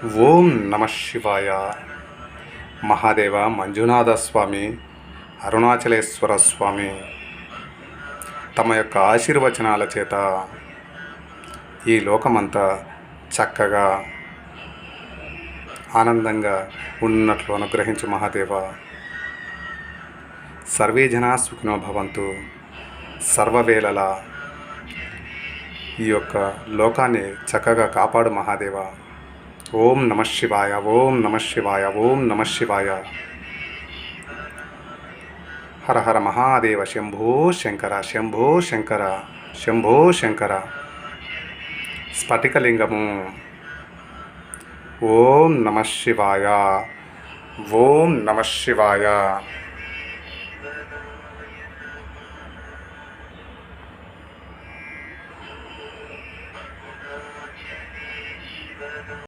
ఓం నమ శివాయ. మహాదేవ మంజునాథ స్వామి, అరుణాచలేశ్వర స్వామి తమ యొక్క ఆశీర్వచనాల చేత ఈ లోకమంతా చక్కగా ఆనందంగా ఉన్నట్లు అనుగ్రహించు మహాదేవ. సర్వే జనా సుఖినో భవంతు. సర్వవేళలా ఈ యొక్క లోకాన్ని చక్కగా కాపాడు మహాదేవ. ఓం నమ శివాయ, ఓం నమ శివాయ, ఓం నమ శివాయ. హర హర మహాదేవ. శంభో శంకర, శంభో శంకర, శంభో శంకర. స్ఫటికలింగము. ఓం నమ శివాయ, ఓం నమ శివాయ.